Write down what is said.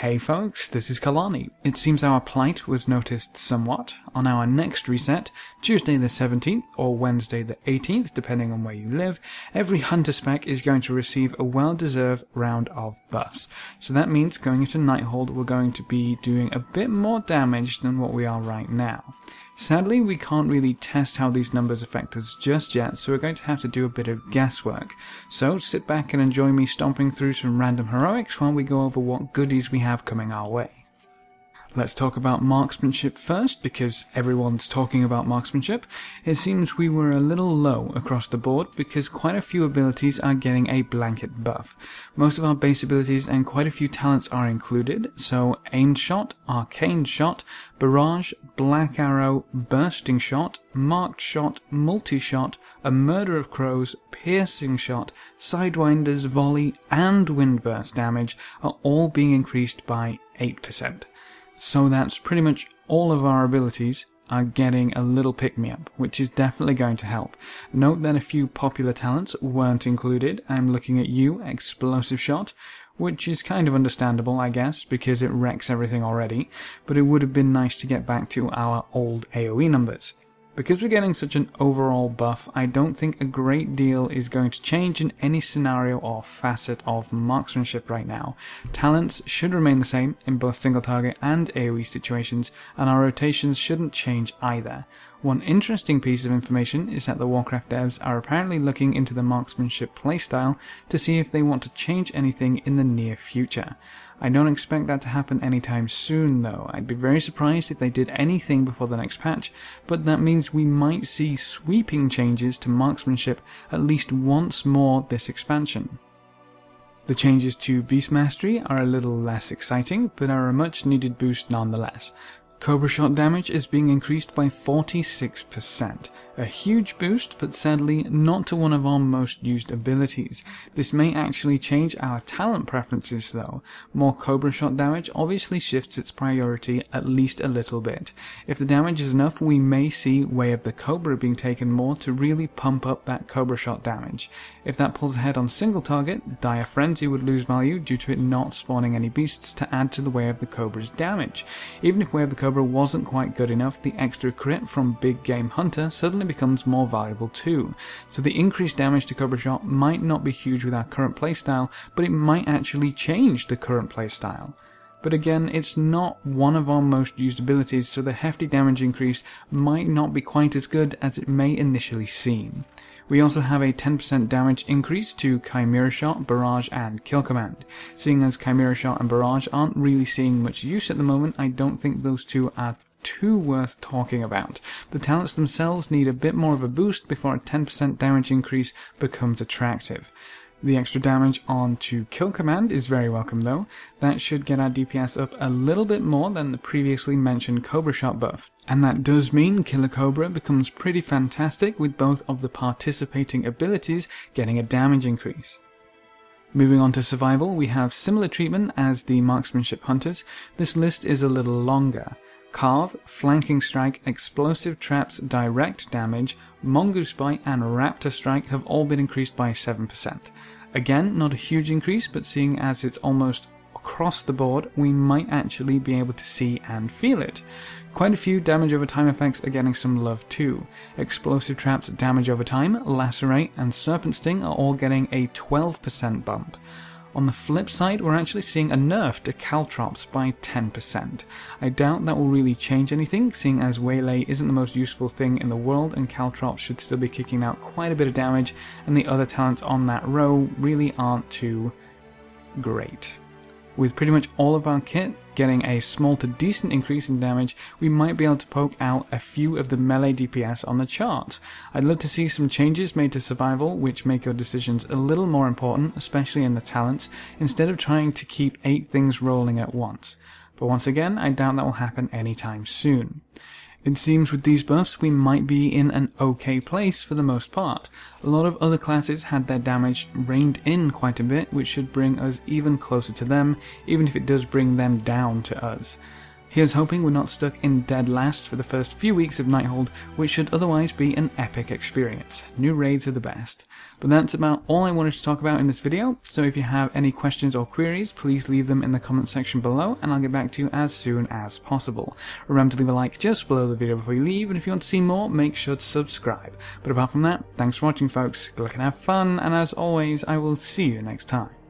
Hey folks, this is Kalani. It seems our plight was noticed somewhat. On our next reset, Tuesday the 17th or Wednesday the 18th, depending on where you live, every hunter spec is going to receive a well-deserved round of buffs. So that means going into Nighthold, we're going to be doing a bit more damage than what we are right now. Sadly, we can't really test how these numbers affect us just yet, so we're going to have to do a bit of guesswork. So sit back and enjoy me stomping through some random heroics while we go over what goodies we have coming our way. Let's talk about Marksmanship first, because everyone's talking about Marksmanship. It seems we were a little low across the board because quite a few abilities are getting a blanket buff. Most of our base abilities and quite a few talents are included, so Aimed Shot, Arcane Shot, Barrage, Black Arrow, Bursting Shot, Marked Shot, Multi-Shot, A Murder of Crows, Piercing Shot, Sidewinders, Volley, and Windburst damage are all being increased by 8%. So that's pretty much all of our abilities are getting a little pick-me-up, which is definitely going to help. Note that a few popular talents weren't included. I'm looking at you, Explosive Shot, which is kind of understandable, I guess, because it wrecks everything already, but it would have been nice to get back to our old AoE numbers. Because we're getting such an overall buff, I don't think a great deal is going to change in any scenario or facet of Marksmanship right now. Talents should remain the same in both single target and AoE situations, and our rotations shouldn't change either. One interesting piece of information is that the Warcraft devs are apparently looking into the Marksmanship playstyle to see if they want to change anything in the near future. I don't expect that to happen anytime soon though. I'd be very surprised if they did anything before the next patch, but that means we might see sweeping changes to Marksmanship at least once more this expansion. The changes to Beast Mastery are a little less exciting, but are a much needed boost nonetheless. Cobra Shot damage is being increased by 46%. A huge boost, but sadly not to one of our most used abilities. This may actually change our talent preferences though. More Cobra Shot damage obviously shifts its priority at least a little bit. If the damage is enough, we may see Way of the Cobra being taken more to really pump up that Cobra Shot damage. If that pulls ahead on single target, Dire Frenzy would lose value due to it not spawning any beasts to add to the Way of the Cobra's damage. Even if Way of the Cobra wasn't quite good enough, the extra crit from Big Game Hunter suddenly becomes more valuable too. So the increased damage to Cobra Shot might not be huge with our current playstyle, but it might actually change the current playstyle. But again, it's not one of our most used abilities, so the hefty damage increase might not be quite as good as it may initially seem. We also have a 10% damage increase to Chimera Shot, Barrage, and Kill Command. Seeing as Chimera Shot and Barrage aren't really seeing much use at the moment, I don't think those two are too worth talking about. The talents themselves need a bit more of a boost before a 10% damage increase becomes attractive. The extra damage on to Kill Command is very welcome though. That should get our DPS up a little bit more than the previously mentioned Cobra Shot buff. And that does mean Killer Cobra becomes pretty fantastic with both of the participating abilities getting a damage increase. Moving on to survival, we have similar treatment as the Marksmanship Hunters. This list is a little longer. Carve, Flanking Strike, Explosive Traps, Direct Damage, Mongoose Bite and Raptor Strike have all been increased by 7%. Again, not a huge increase, but seeing as it's almost across the board, we might actually be able to see and feel it. Quite a few damage over time effects are getting some love too. Explosive Traps, Damage over time, Lacerate and Serpent Sting are all getting a 12% bump. On the flip side, we're actually seeing a nerf to Caltrops by 10%. I doubt that will really change anything, seeing as Waylay isn't the most useful thing in the world and Caltrops should still be kicking out quite a bit of damage, and the other talents on that row really aren't too great. With pretty much all of our kit getting a small to decent increase in damage, we might be able to poke out a few of the melee DPS on the charts. I'd love to see some changes made to survival which make your decisions a little more important, especially in the talents, instead of trying to keep 8 things rolling at once. But once again, I doubt that will happen anytime soon. It seems with these buffs we might be in an okay place for the most part. A lot of other classes had their damage reined in quite a bit, which should bring us even closer to them, even if it does bring them down to us. Here's hoping we're not stuck in dead last for the first few weeks of Nighthold, which should otherwise be an epic experience. New raids are the best. But that's about all I wanted to talk about in this video, so if you have any questions or queries, please leave them in the comment section below and I'll get back to you as soon as possible. Remember to leave a like just below the video before you leave, and if you want to see more, make sure to subscribe. But apart from that, thanks for watching folks, good luck and have fun, and as always, I will see you next time.